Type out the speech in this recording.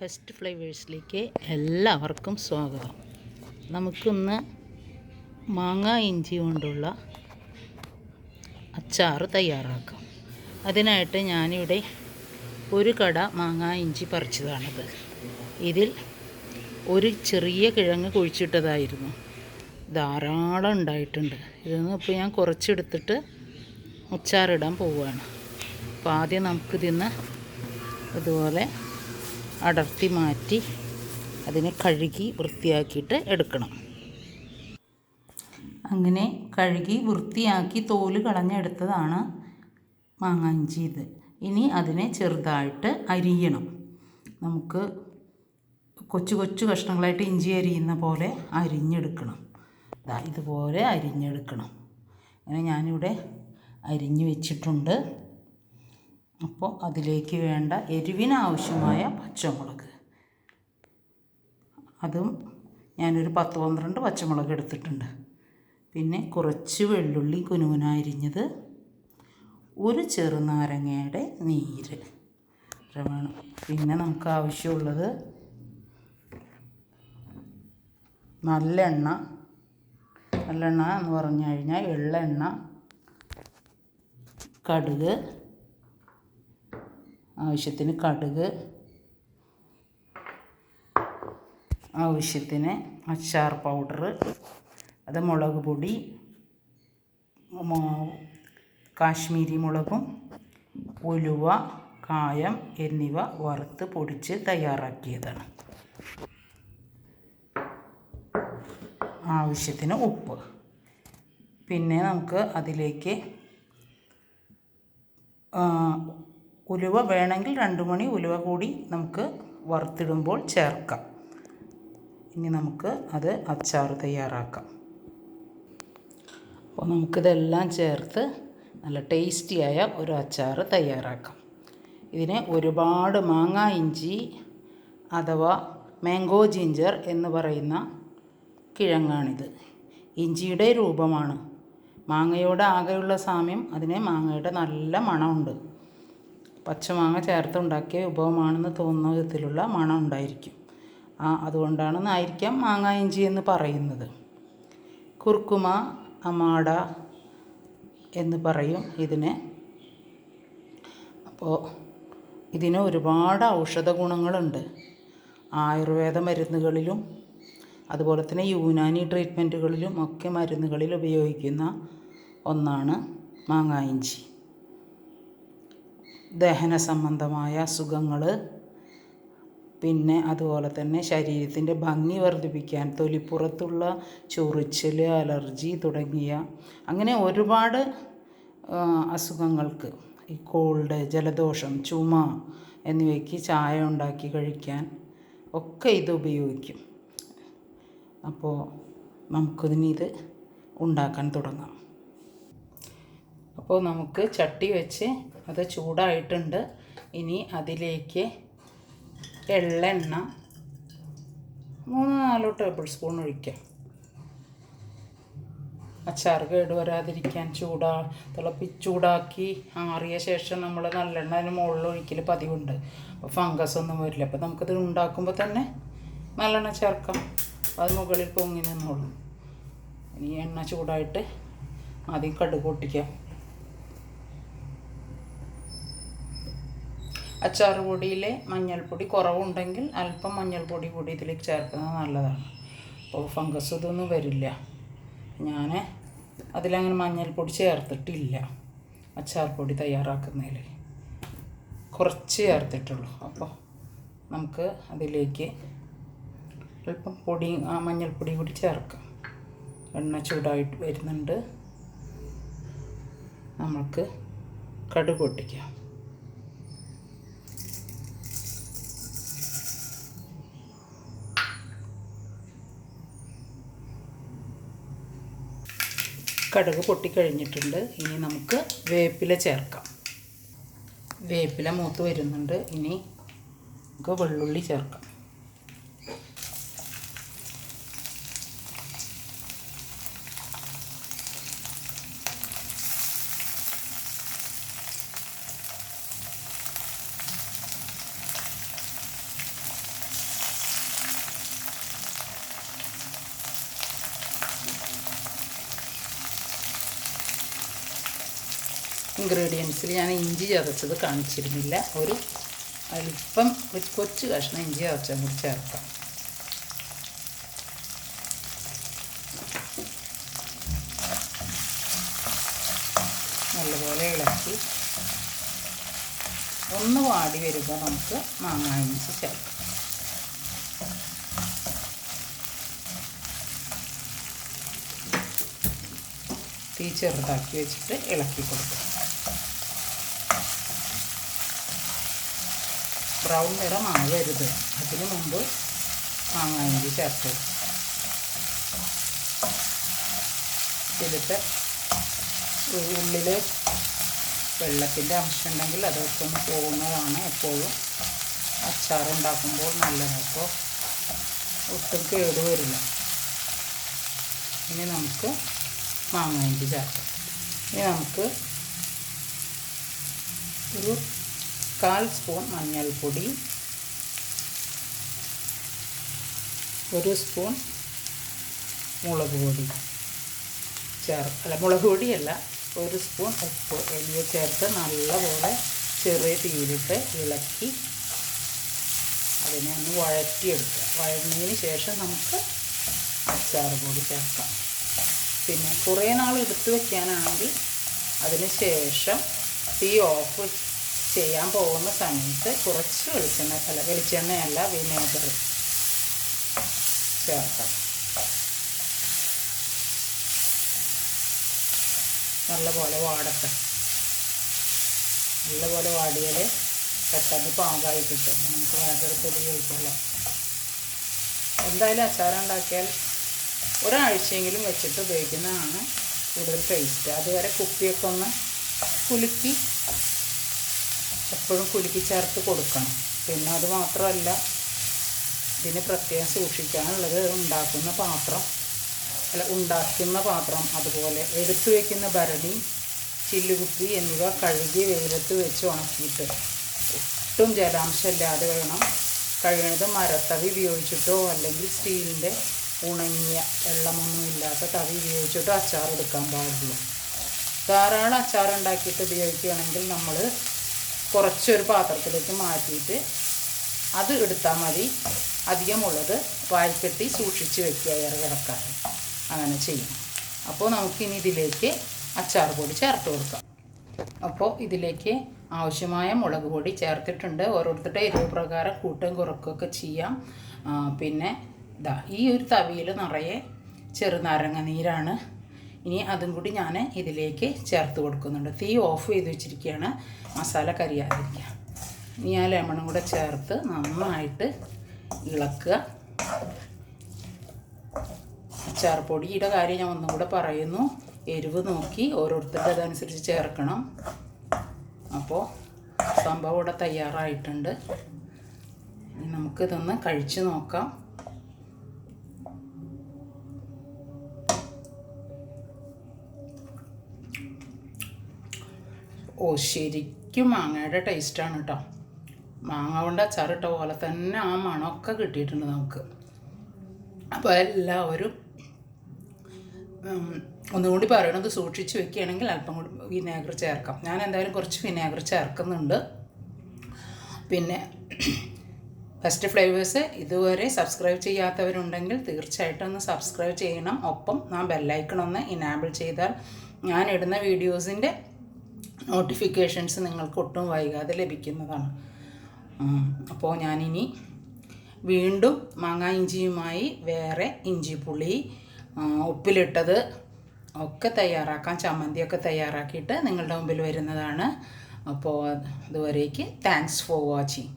Best ഫ്ലേവേഴ്സിലേക്ക് എല്ലാവർക്കും സ്വാഗതം. നമുക്കിന്ന് മാങ്ങ ഇഞ്ചി കൊണ്ടുള്ള അച്ചാർ തയ്യാറാക്കാം. അതിനായിട്ട് ഞാനിവിടെ ഒരു കട മാങ്ങ ഇഞ്ചി പറിച്ചതാണിത്. ഇതിൽ ഒരു ചെറിയ കിഴങ്ങ് കുഴിച്ചിട്ടതായിരുന്നു. ധാരാളം ഉണ്ടായിട്ടുണ്ട്. ഇതൊന്നും ഇപ്പോൾ ഞാൻ കുറച്ചെടുത്തിട്ട് അച്ചാറിടാൻ പോവുകയാണ്. അപ്പോൾ ആദ്യം നമുക്കിതിന്ന് ഇതുപോലെ അടർത്തി മാറ്റി അതിനെ കഴുകി വൃത്തിയാക്കിയിട്ട് എടുക്കണം. അങ്ങനെ കഴുകി വൃത്തിയാക്കി തോല് കളഞ്ഞെടുത്തതാണ് മാങ്ങ ഇഞ്ചി ഇത്. ഇനി അതിനെ ചെറുതായിട്ട് അരിയണം. നമുക്ക് കൊച്ചു കൊച്ചു കഷ്ണങ്ങളായിട്ട് ഇഞ്ചി അരിയുന്ന പോലെ അരിഞ്ഞെടുക്കണം. ഇതുപോലെ അരിഞ്ഞെടുക്കണം. അങ്ങനെ ഞാനിവിടെ അരിഞ്ഞു വെച്ചിട്ടുണ്ട്. അപ്പോൾ അതിലേക്ക് വേണ്ട എരിവിനാവശ്യമായ പച്ചമുളക്, അതും ഞാനൊരു 10-12 പച്ചമുളക് എടുത്തിട്ടുണ്ട്. പിന്നെ കുറച്ച് വെള്ളുള്ളി കുനുകുന അരിഞ്ഞത്, ഒരു ചെറുനാരങ്ങയുടെ നീര് വേണം. പിന്നെ നമുക്ക് ആവശ്യമുള്ളത് നല്ലെണ്ണ എന്ന് പറഞ്ഞു കഴിഞ്ഞാൽ എള്ളെണ്ണ, കടുക്, ആവശ്യത്തിന് കടുക്, ആവശ്യത്തിന് അച്ചാർ പൗഡർ, അത് മുളക് പൊടി, കാശ്മീരി മുളകും, ഉലുവ, കായം എന്നിവ വറുത്ത് പൊടിച്ച് തയ്യാറാക്കിയതാണ്. ആവശ്യത്തിന് ഉപ്പ്. പിന്നെ നമുക്ക് അതിലേക്ക് ഉലുവ വേണമെങ്കിൽ 2 മണി ഉലുവ കൂടി നമുക്ക് വറുത്തിടുമ്പോൾ ചേർക്കാം. ഇനി നമുക്ക് അത് അച്ചാർ തയ്യാറാക്കാം. അപ്പോൾ നമുക്കിതെല്ലാം ചേർത്ത് നല്ല ടേസ്റ്റിയായ ഒരു അച്ചാർ തയ്യാറാക്കാം. ഇതിന് ഒരുപാട് മാങ്ങ ഇഞ്ചി അഥവാ മാംഗോ ജിഞ്ചർ എന്ന് പറയുന്ന കിഴങ്ങാണിത്. ഇഞ്ചിയുടെ രൂപമാണ്. മാങ്ങയോട് ആകെയുള്ള സാമ്യം അതിന് മാങ്ങയുടെ നല്ല മണമുണ്ട്. പച്ചമാങ്ങ ചേർത്തുണ്ടാക്കിയ വിഭവമാണെന്ന് തോന്നുന്ന വിധത്തിലുള്ള മണം ഉണ്ടായിരിക്കും. അതുകൊണ്ടാണെന്നായിരിക്കാം മാങ്ങ ഇഞ്ചി എന്ന് പറയുന്നത്. കുർക്കുമ, അമാഡ എന്ന് പറയും ഇതിന്. അപ്പോൾ ഇതിന് ഒരുപാട് ഔഷധ ഗുണങ്ങളുണ്ട്. ആയുർവേദ മരുന്നുകളിലും അതുപോലെ തന്നെ യുനാനി ട്രീറ്റ്മെൻറ്റുകളിലും ഒക്കെ മരുന്നുകളിൽ ഉപയോഗിക്കുന്ന ഒന്നാണ് മാങ്ങ ഇഞ്ചി. ദഹന സംബന്ധമായ അസുഖങ്ങൾ, പിന്നെ അതുപോലെ തന്നെ ശരീരത്തിൻ്റെ ഭംഗി വർദ്ധിപ്പിക്കാൻ, തൊലിപ്പുറത്തുള്ള ചൊറിച്ചൽ, അലർജി തുടങ്ങിയ അങ്ങനെ ഒരുപാട് അസുഖങ്ങൾക്ക്, ഈ കോൾഡ്, ജലദോഷം, ചുമ എന്നിവയ്ക്ക് ചായ ഉണ്ടാക്കി കഴിക്കാൻ ഒക്കെ ഇത് ഉപയോഗിക്കും. അപ്പോൾ നമുക്കിതിനിത് ഉണ്ടാക്കാൻ തുടങ്ങാം. അപ്പോൾ നമുക്ക് ചട്ടി വെച്ച് അത് ചൂടായിട്ടുണ്ട്. ഇനി അതിലേക്ക് എള്ളെണ്ണ 3-4 ടേബിൾ സ്പൂൺ ഒഴിക്കാം. അച്ചാർ കേടുവരാതിരിക്കാൻ ചൂടാക്കി ആറിയ ശേഷം നമ്മൾ നല്ലെണ്ണ അതിന് മുകളിൽ ഒഴിക്കൽ പതിവുണ്ട്. അപ്പോൾ ഫംഗസ് ഒന്നും വരില്ല. അപ്പോൾ നമുക്കത് ഉണ്ടാക്കുമ്പോൾ തന്നെ നല്ലെണ്ണ ചേർക്കാം. അത് മുകളിൽ പൊങ്ങി നിന്നോളും. ഇനി എണ്ണ ചൂടായിട്ട് ആദ്യം കടുക് പൊട്ടിക്കാം. അച്ചാർ പൊടിയിലെ മഞ്ഞൾപ്പൊടി കുറവുണ്ടെങ്കിൽ അല്പം മഞ്ഞൾപ്പൊടി കൂടി ഇതിലേക്ക് ചേർക്കുന്നത് നല്ലതാണ്. അപ്പോൾ ഫംഗസ് ഇതൊന്നും വരില്ല. ഞാൻ അതിലങ്ങനെ മഞ്ഞൾപ്പൊടി ചേർത്തിട്ടില്ല. അച്ചാർ പൊടി തയ്യാറാക്കുന്നതിൽ കുറച്ച് ചേർത്തിട്ടുള്ളൂ. അപ്പോൾ നമുക്ക് അതിലേക്ക് അല്പം മഞ്ഞൾപ്പൊടി കൂടി ചേർക്കാം. എണ്ണ ചൂടായിട്ട് വരുന്നുണ്ട്. നമുക്ക് കടുക് പൊട്ടിക്കാം. കടുക് പൊട്ടിക്കഴിഞ്ഞിട്ടുണ്ട്. ഇനി നമുക്ക് വേപ്പില ചേർക്കാം. വേപ്പില മൂത്ത് വരുന്നുണ്ട്. ഇനി നമുക്ക് വെള്ളുള്ളി ചേർക്കാം. ഇൻഗ്രീഡിയൻസിൽ ഞാൻ ഇഞ്ചി ചതച്ചത് കാണിച്ചിരുന്നില്ല. ഒരു അല്പം കൊച്ചു കഷ്ണം ഇഞ്ചി ചതച്ചതും കൂടി ചേർക്കാം. നല്ലപോലെ ഇളക്കി ഒന്ന് വാടി വരുമ്പോൾ നമുക്ക് മാങ്ങ ഇഞ്ചി ചേർക്കാം. തീ ചെറുതാക്കി വെച്ചിട്ട് ഇളക്കി കൊടുക്കുക. ബ്രൗൺ നിറമാവരുത്, അതിന് മുമ്പ് മാങ്ങ ഇഞ്ചി ചേർത്ത് ഇതിലത്തെ ഉള്ളിൽ വെള്ളത്തിൻ്റെ അംശം ഉണ്ടെങ്കിൽ അതൊക്കെ ഒന്ന് പോകുന്നതാണ് എപ്പോഴും അച്ചാറുണ്ടാക്കുമ്പോൾ നല്ലത്. അപ്പോൾ ഒട്ടും കേട് വരില്ല. ഇനി നമുക്ക് മാങ്ങ ഇഞ്ചി ചേർക്കാം. ഇനി നമുക്ക് ഒരു 1/4 സ്പൂൺ മഞ്ഞൾപ്പൊടി, 1 സ്പൂൺ മുളക് പൊടി മുളക് പൊടിയല്ല, 1 സ്പൂൺ ഉപ്പ് എന്നിവ ചേർത്ത് നല്ലപോലെ ചെറിയ തീയിലിട്ട് ഇളക്കി അതിനെ ഒന്ന് വഴറ്റിയെടുക്കുക. വഴന്നതിന് ശേഷം നമുക്ക് അച്ചാർ പൊടി ചേർക്കാം. പിന്നെ കുറേ നാൾ എടുത്ത് വയ്ക്കാനാണെങ്കിൽ അതിന് ശേഷം തീ ഓഫ് ചെയ്യാൻ പോകുന്ന സമയത്ത് കുറച്ച് വെളിച്ചെണ്ണയല്ല വിനേഗർ ചേർക്കാം. നല്ലപോലെ വാടട്ടെ. നല്ലപോലെ വാടിയാൽ പെട്ടെന്ന് പാകമായി കിട്ടും. നമുക്ക് വേഗത്തിൽ ഉപയോഗിക്കാമല്ലോ. എന്തായാലും അച്ചാറുണ്ടാക്കിയാൽ ഒരാഴ്ചയെങ്കിലും വെച്ചിട്ട് ഉപയോഗിക്കുന്നതാണ് കൂടുതൽ ടേസ്റ്റ്. അതുവരെ കുപ്പിയൊക്കെ ഒന്ന് കുലുക്കി എപ്പോഴും കുലുക്കി ചേർത്ത് കൊടുക്കണം. പിന്നെ അത് മാത്രമല്ല, ഇതിന് പ്രത്യേകം സൂക്ഷിക്കാനുള്ളത് ഉണ്ടാക്കുന്ന പാത്രം, അതുപോലെ എടുത്തു വയ്ക്കുന്ന ഭരണി, ചില്ലുകുപ്പി എന്നിവ കഴുകി വെയിലത്ത് വെച്ച് ഉണക്കിയിട്ട് ഒട്ടും ജലാംശമില്ലാതെ വേണം. കഴിയുന്നത് മരത്തവി ഉപയോഗിച്ചിട്ടോ അല്ലെങ്കിൽ സ്റ്റീലിൻ്റെ ഉണങ്ങിയ വെള്ളമൊന്നും ഇല്ലാത്ത തവി ഉപയോഗിച്ചിട്ടോ അച്ചാർ എടുക്കാൻ പാടില്ല. ധാരാളം അച്ചാർ ഉണ്ടാക്കിയിട്ട് ഉപയോഗിക്കുകയാണെങ്കിൽ നമ്മൾ കുറച്ചൊരു പാത്രത്തിലേക്ക് മാറ്റിയിട്ട് അത് എടുത്താൽ മതി. അധികമുള്ളത് വായിക്കെട്ടി സൂക്ഷിച്ച് വെക്കുക, ഏറെ കിടക്കാതെ. അങ്ങനെ ചെയ്യും. അപ്പോൾ നമുക്കിനി ഇതിലേക്ക് അച്ചാർ പൊടി ചേർത്ത് കൊടുക്കാം. അപ്പോൾ ഇതിലേക്ക് ആവശ്യമായ മുളക് പൊടി ചേർത്തിട്ടുണ്ട്. ഓരോരുത്തരുടെ എരിവ് പ്രകാരം കൂട്ടും കുറക്കുകയൊക്കെ ചെയ്യാം. പിന്നെ ഈ ഒരു തവിയിൽ നിറയെ ചെറുനാരങ്ങ നീരാണ്. ഇനി അതും കൂടി ഞാൻ ഇതിലേക്ക് ചേർത്ത് കൊടുക്കുന്നുണ്ട്. തീ ഓഫ് ചെയ്ത് വെച്ചിരിക്കുകയാണ്, മസാല കരിയാതിരിക്കുക. ഇനി ആ ലെമണും കൂടെ ചേർത്ത് നന്നായിട്ട് ഇളക്കുക. അച്ചാർ പൊടിയുടെ കാര്യം ഞാൻ ഒന്നും കൂടെ പറയുന്നു. എരിവ് നോക്കി ഓരോരുത്തരുടെ അതനുസരിച്ച് ചേർക്കണം. അപ്പോൾ സംഭവം ഇവിടെ തയ്യാറായിട്ടുണ്ട്. ഇനി നമുക്കിതൊന്ന് കഴിച്ച് നോക്കാം. ശരിക്കും മാങ്ങയുടെ ടേസ്റ്റാണ് കേട്ടോ. മാങ്ങ കൊണ്ട് അച്ചാറിട്ട പോലെ തന്നെ ആ മണമൊക്കെ കിട്ടിയിട്ടുണ്ട് നമുക്ക്. അപ്പോൾ എല്ലാവരും ഒന്നുകൂടി പറയണത്, സൂക്ഷിച്ച് വെക്കുകയാണെങ്കിൽ അല്പം കൂടി വിനാഗിരി ചേർക്കാം. ഞാൻ എന്തായാലും കുറച്ച് വിനാഗിരി ചേർക്കുന്നുണ്ട്. പിന്നെ ഫസ്റ്റ് ഫ്ലേവേഴ്സ് ഇതുവരെ സബ്സ്ക്രൈബ് ചെയ്യാത്തവരുണ്ടെങ്കിൽ തീർച്ചയായിട്ടും ഒന്ന് സബ്സ്ക്രൈബ് ചെയ്യണം. ഒപ്പം ആ ബെല്ലൈക്കൺ ഒന്ന് ഇനാബിൾ ചെയ്താൽ ഞാൻ ഇടുന്ന വീഡിയോസിൻ്റെ നോട്ടിഫിക്കേഷൻസ് നിങ്ങൾക്ക് ഒട്ടും വൈകാതെ ലഭിക്കുന്നതാണ്. അപ്പോൾ ഞാനിനി വീണ്ടും മാങ്ങ ഇഞ്ചിയുമായി വേറെ ഇഞ്ചിപ്പുളി, ഉപ്പിലിട്ടത് ഒക്കെ തയ്യാറാക്കാം, ചമ്മന്തിയൊക്കെ തയ്യാറാക്കിയിട്ട് നിങ്ങളുടെ മുമ്പിൽ വരുന്നതാണ്. അപ്പോൾ അതുവരേക്ക് താങ്ക്സ് ഫോർ വാച്ചിങ്.